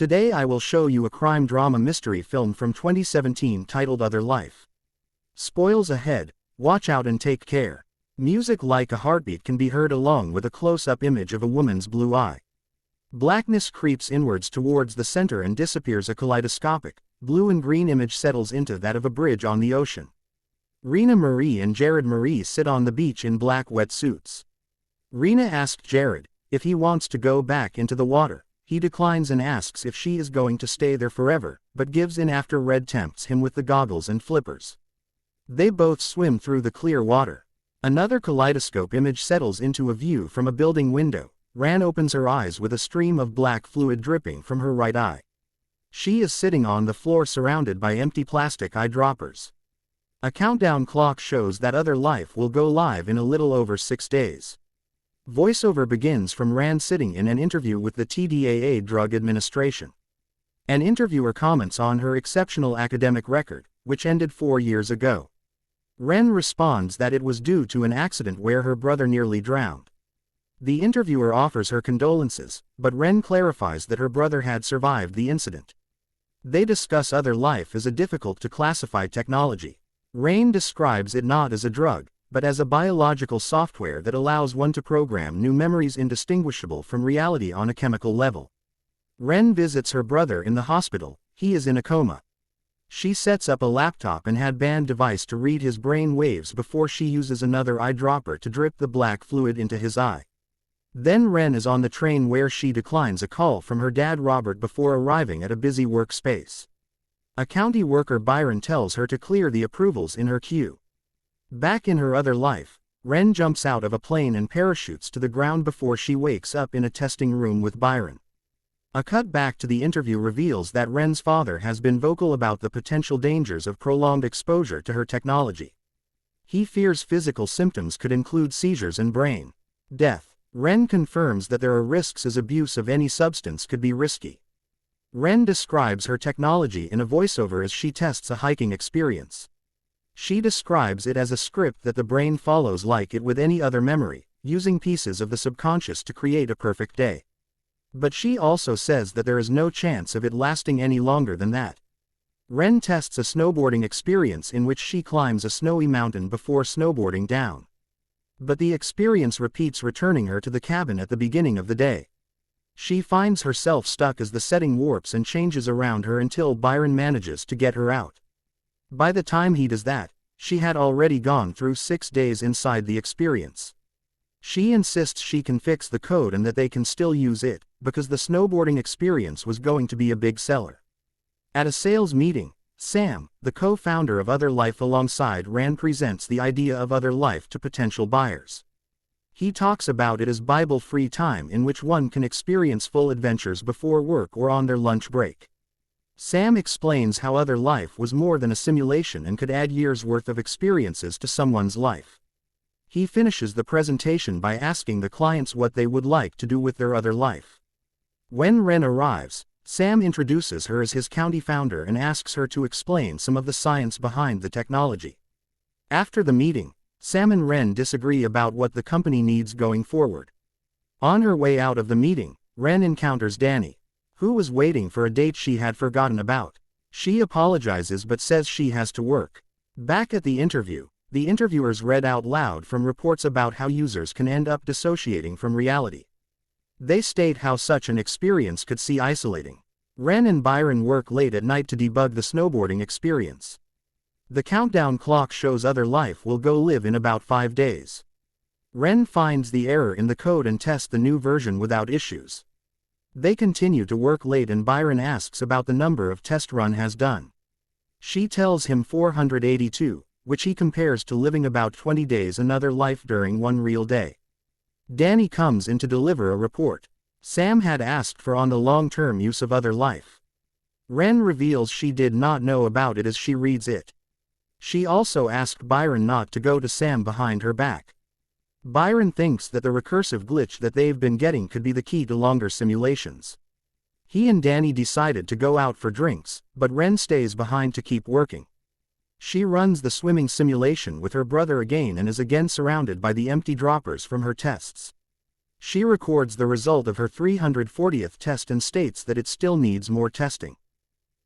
Today I will show you a crime drama mystery film from 2017 titled Other Life. Spoils ahead, watch out and take care. Music like a heartbeat can be heard along with a close-up image of a woman's blue eye. Blackness creeps inwards towards the center and disappears. A kaleidoscopic, blue and green image settles into that of a bridge on the ocean. Rena Marie and Jared Marie sit on the beach in black wetsuits. Rena asked Jared if he wants to go back into the water. He declines and asks if she is going to stay there forever, but gives in after Red tempts him with the goggles and flippers. They both swim through the clear water. Another kaleidoscope image settles into a view from a building window. Ran opens her eyes with a stream of black fluid dripping from her right eye. She is sitting on the floor surrounded by empty plastic eyedroppers. A countdown clock shows that Other Life will go live in a little over 6 days. Voiceover begins from Rand sitting in an interview with the TDAA Drug Administration. An interviewer comments on her exceptional academic record, which ended 4 years ago. Ren responds that it was due to an accident where her brother nearly drowned. The interviewer offers her condolences, but Ren clarifies that her brother had survived the incident. They discuss Other Life as a difficult to classify technology. Rain describes it not as a drug, but as a biological software that allows one to program new memories indistinguishable from reality on a chemical level. Ren visits her brother in the hospital. He is in a coma. She sets up a laptop and headband device to read his brain waves before she uses another eyedropper to drip the black fluid into his eye. Then Ren is on the train where she declines a call from her dad Robert before arriving at a busy workspace. A county worker Byron tells her to clear the approvals in her queue. Back in her other life, Ren jumps out of a plane and parachutes to the ground before she wakes up in a testing room with Byron. A cut back to the interview reveals that Ren's father has been vocal about the potential dangers of prolonged exposure to her technology. He fears physical symptoms could include seizures and brain death. Ren confirms that there are risks as abuse of any substance could be risky. Ren describes her technology in a voiceover as she tests a hiking experience. She describes it as a script that the brain follows like it with any other memory, using pieces of the subconscious to create a perfect day. But she also says that there is no chance of it lasting any longer than that. Ren tests a snowboarding experience in which she climbs a snowy mountain before snowboarding down. But the experience repeats, returning her to the cabin at the beginning of the day. She finds herself stuck as the setting warps and changes around her until Byron manages to get her out. By the time he does that, she had already gone through 6 days inside the experience. She insists she can fix the code and that they can still use it, because the snowboarding experience was going to be a big seller. At a sales meeting, Sam, the co-founder of Other Life alongside Rand, presents the idea of Other Life to potential buyers. He talks about it as Bible-free time in which one can experience full adventures before work or on their lunch break. Sam explains how Other Life was more than a simulation and could add years' worth of experiences to someone's life. He finishes the presentation by asking the clients what they would like to do with their other life. When Ren arrives, Sam introduces her as his county founder and asks her to explain some of the science behind the technology. After the meeting, Sam and Ren disagree about what the company needs going forward. On her way out of the meeting, Ren encounters Danny, who was waiting for a date she had forgotten about. She apologizes but says she has to work. Back at the interview, the interviewers read out loud from reports about how users can end up dissociating from reality. They state how such an experience could be isolating. Ren and Byron work late at night to debug the snowboarding experience. The countdown clock shows Other Life will go live in about 5 days. Ren finds the error in the code and tests the new version without issues. They continue to work late and Byron asks about the number of test run has done. She tells him 482, which he compares to living about 20 days another life during one real day. Danny comes in to deliver a report. Sam had asked for on the long-term use of Other Life. Ren reveals she did not know about it as she reads it. She also asked Byron not to go to Sam behind her back. Byron thinks that the recursive glitch that they've been getting could be the key to longer simulations. He and Danny decided to go out for drinks, but Ren stays behind to keep working. She runs the swimming simulation with her brother again and is again surrounded by the empty droppers from her tests. She records the result of her 340th test and states that it still needs more testing.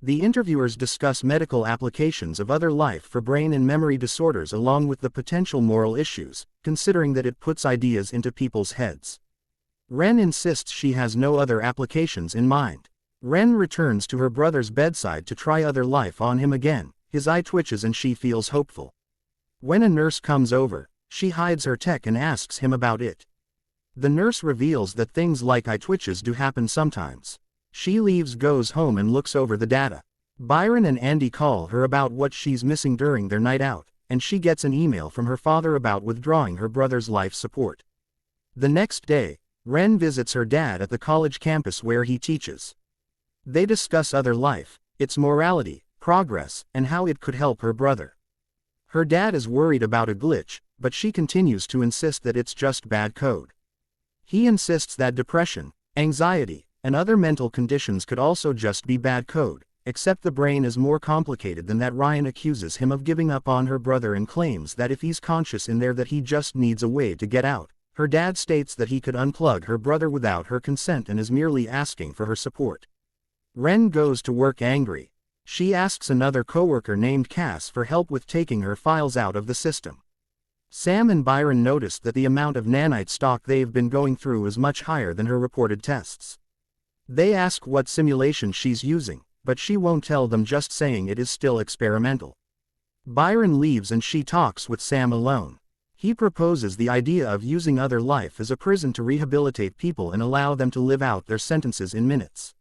The interviewers discuss medical applications of other life for brain and memory disorders along with the potential moral issues, considering that it puts ideas into people's heads. Ren insists she has no other applications in mind. Ren returns to her brother's bedside to try other life on him again. His eye twitches and she feels hopeful. When a nurse comes over, she hides her tech and asks him about it. The nurse reveals that things like eye twitches do happen sometimes. She leaves, goes home and looks over the data. Byron and Andy call her about what she's missing during their night out, and she gets an email from her father about withdrawing her brother's life support. The next day, Ren visits her dad at the college campus where he teaches. They discuss other life, its morality, progress, and how it could help her brother. Her dad is worried about a glitch, but she continues to insist that it's just bad code. He insists that depression, anxiety, and other mental conditions could also just be bad code, except the brain is more complicated than that. Ryan accuses him of giving up on her brother and claims that if he's conscious in there that he just needs a way to get out. Her dad states that he could unplug her brother without her consent and is merely asking for her support. Ren goes to work angry. She asks another coworker named Cass for help with taking her files out of the system. Sam and Byron notice that the amount of nanite stock they've been going through is much higher than her reported tests. They ask what simulation she's using, but she won't tell them, just saying it is still experimental. Byron leaves and she talks with Sam alone. He proposes the idea of using other life as a prison to rehabilitate people and allow them to live out their sentences in minutes.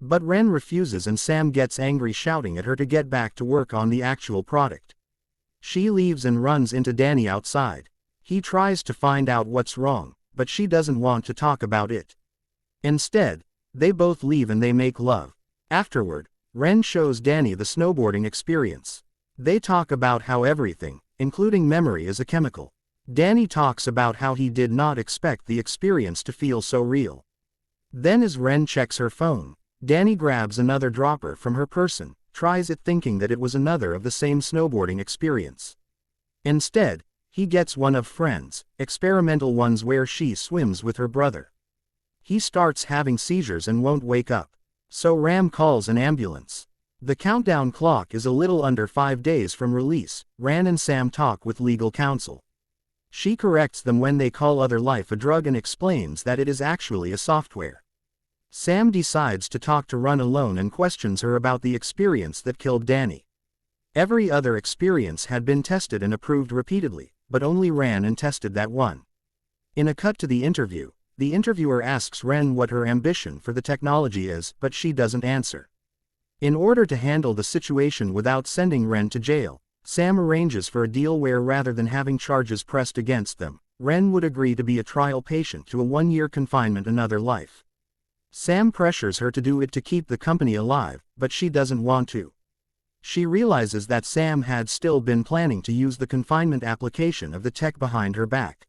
But Ren refuses and Sam gets angry, shouting at her to get back to work on the actual product. She leaves and runs into Danny outside. He tries to find out what's wrong, but she doesn't want to talk about it. Instead, they both leave and they make love. Afterward, Ren shows Danny the snowboarding experience. They talk about how everything, including memory, is a chemical. Danny talks about how he did not expect the experience to feel so real. Then as Ren checks her phone, Danny grabs another dropper from her person, tries it thinking that it was another of the same snowboarding experience. Instead, he gets one of Friend's experimental ones where she swims with her brother. He starts having seizures and won't wake up. So Ram calls an ambulance. The countdown clock is a little under 5 days from release. Ran and Sam talk with legal counsel. She corrects them when they call other life a drug and explains that it is actually a software. Sam decides to talk to Run alone and questions her about the experience that killed Danny. Every other experience had been tested and approved repeatedly, but only Ran and tested that one. In a cut to the interviewer asks Ren what her ambition for the technology is, but she doesn't answer. In order to handle the situation without sending Ren to jail, Sam arranges for a deal where rather than having charges pressed against them, Ren would agree to be a trial patient to a 1-year confinement another life. Sam pressures her to do it to keep the company alive, but she doesn't want to. She realizes that Sam had still been planning to use the confinement application of the tech behind her back.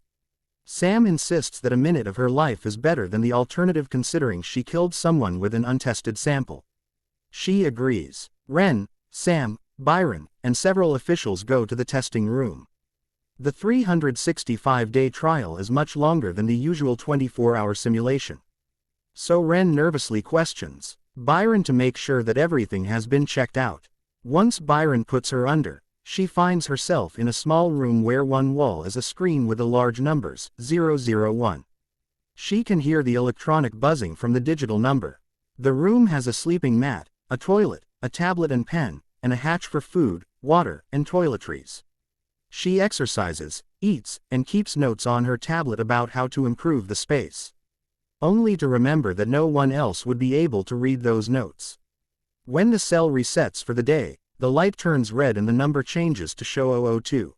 Sam insists that a minute of her life is better than the alternative, considering she killed someone with an untested sample. She agrees. Ren, Sam, Byron, and several officials go to the testing room. The 365-day trial is much longer than the usual 24-hour simulation. So Ren nervously questions Byron to make sure that everything has been checked out. Once Byron puts her under, she finds herself in a small room where one wall is a screen with the large numbers, 001. She can hear the electronic buzzing from the digital number. The room has a sleeping mat, a toilet, a tablet and pen, and a hatch for food, water, and toiletries. She exercises, eats, and keeps notes on her tablet about how to improve the space. Only to remember that no one else would be able to read those notes. When the cell resets for the day, the light turns red and the number changes to show 002.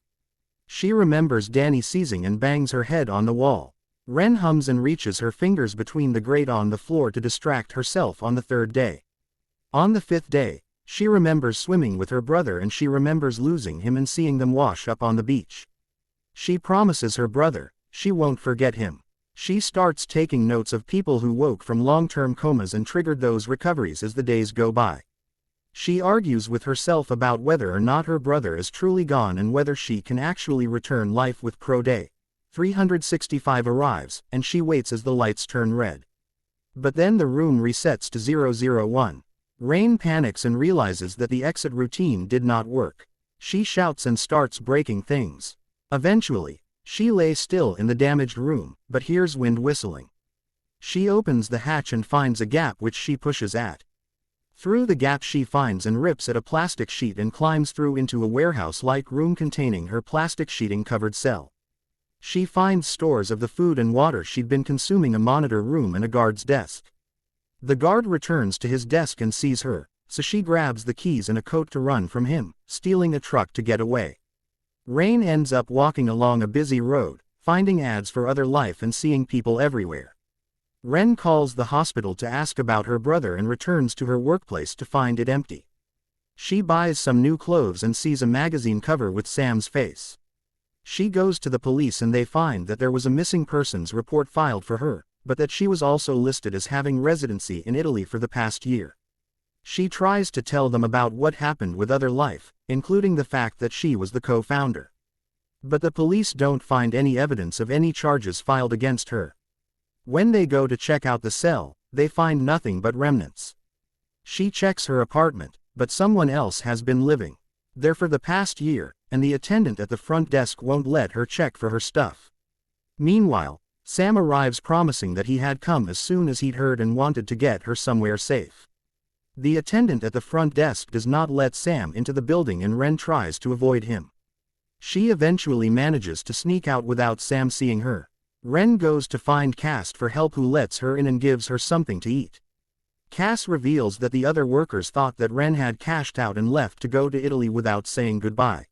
She remembers Danny seizing and bangs her head on the wall. Ren hums and reaches her fingers between the grate on the floor to distract herself on the 3rd day. On the 5th day, she remembers swimming with her brother and she remembers losing him and seeing them wash up on the beach. She promises her brother she won't forget him. She starts taking notes of people who woke from long-term comas and triggered those recoveries as the days go by. She argues with herself about whether or not her brother is truly gone and whether she can actually return life with Pro Day. 365 arrives, and she waits as the lights turn red. But then the room resets to 001. Rain panics and realizes that the exit routine did not work. She shouts and starts breaking things. Eventually, she lays still in the damaged room, but hears wind whistling. She opens the hatch and finds a gap which she pushes at. Through the gap she finds and rips at a plastic sheet and climbs through into a warehouse-like room containing her plastic sheeting-covered cell. She finds stores of the food and water she'd been consuming, a monitor room and a guard's desk. The guard returns to his desk and sees her, so she grabs the keys and a coat to run from him, stealing a truck to get away. Rain ends up walking along a busy road, finding ads for other life and seeing people everywhere. Ren calls the hospital to ask about her brother and returns to her workplace to find it empty. She buys some new clothes and sees a magazine cover with Sam's face. She goes to the police and they find that there was a missing persons report filed for her, but that she was also listed as having residency in Italy for the past year. She tries to tell them about what happened with Other Life, including the fact that she was the co-founder. But the police don't find any evidence of any charges filed against her. When they go to check out the cell, they find nothing but remnants. She checks her apartment, but someone else has been living there for the past year, and the attendant at the front desk won't let her check for her stuff. Meanwhile, Sam arrives promising that he had come as soon as he'd heard and wanted to get her somewhere safe. The attendant at the front desk does not let Sam into the building and Ren tries to avoid him. She eventually manages to sneak out without Sam seeing her. Ren goes to find Cass for help, who lets her in and gives her something to eat. Cass reveals that the other workers thought that Ren had cashed out and left to go to Italy without saying goodbye.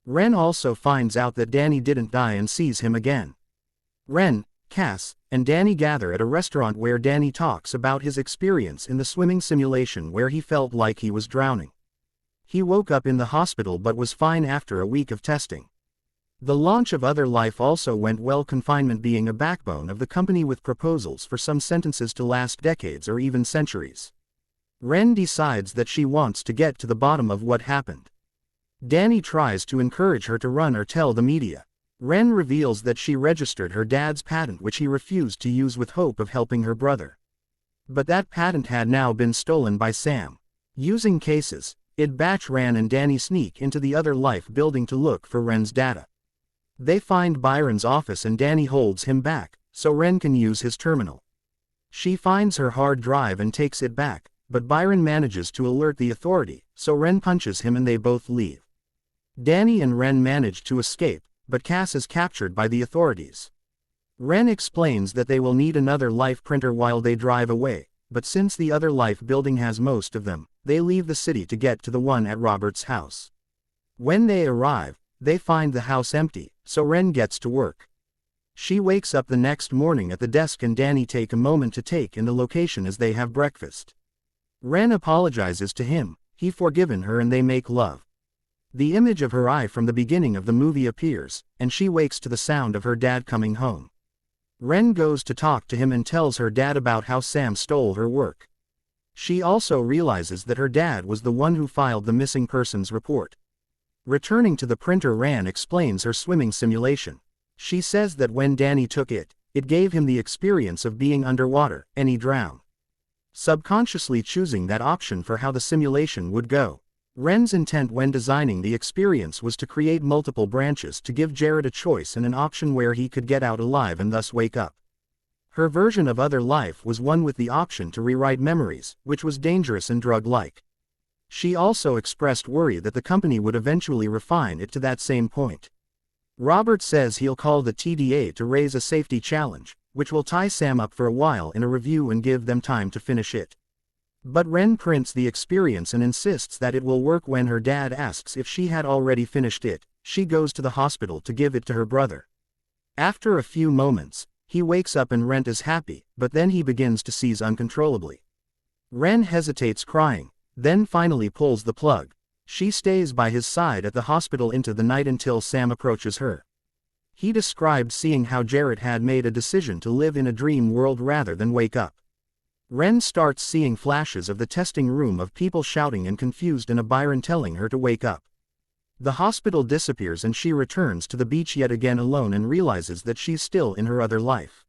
Ren also finds out that Danny didn't die and sees him again. Ren, Cass, and Danny gather at a restaurant where Danny talks about his experience in the swimming simulation where he felt like he was drowning. He woke up in the hospital but was fine after a week of testing. The launch of Other Life also went well, confinement being a backbone of the company with proposals for some sentences to last decades or even centuries. Ren decides that she wants to get to the bottom of what happened. Danny tries to encourage her to run or tell the media. Ren reveals that she registered her dad's patent, which he refused to use with hope of helping her brother. But that patent had now been stolen by Sam. Using cases, Batch, Ran and Danny sneak into the Other Life building to look for Ren's data. They find Byron's office and Danny holds him back, so Ren can use his terminal. She finds her hard drive and takes it back, but Byron manages to alert the authority, so Ren punches him and they both leave. Danny and Ren manage to escape, but Cass is captured by the authorities. Ren explains that they will need another Life printer while they drive away, but since the Other Life building has most of them, they leave the city to get to the one at Robert's house. When they arrive, they find the house empty, so Ren gets to work. She wakes up the next morning at the desk and Danny take a moment to take in the location as they have breakfast. Ren apologizes to him, he's forgiven her and they make love. The image of her eye from the beginning of the movie appears, and she wakes to the sound of her dad coming home. Ren goes to talk to him and tells her dad about how Sam stole her work. She also realizes that her dad was the one who filed the missing persons report. Returning to the printer, Ran explains her swimming simulation. She says that when Danny took it, it gave him the experience of being underwater, and he drowned. Subconsciously choosing that option for how the simulation would go. Ren's intent when designing the experience was to create multiple branches to give Jared a choice and an option where he could get out alive and thus wake up. Her version of Other Life was one with the option to rewrite memories, which was dangerous and drug-like. She also expressed worry that the company would eventually refine it to that same point. Robert says he'll call the TDA to raise a safety challenge, which will tie Sam up for a while in a review and give them time to finish it. But Ren prints the experience and insists that it will work. When her dad asks if she had already finished it, she goes to the hospital to give it to her brother. After a few moments, he wakes up and Ren is happy, but then he begins to seize uncontrollably. Ren hesitates, crying, then finally pulls the plug. She stays by his side at the hospital into the night until Sam approaches her. He described seeing how Jared had made a decision to live in a dream world rather than wake up. Ren starts seeing flashes of the testing room of people shouting and confused and a Byron telling her to wake up. The hospital disappears and she returns to the beach yet again alone and realizes that she's still in her other life.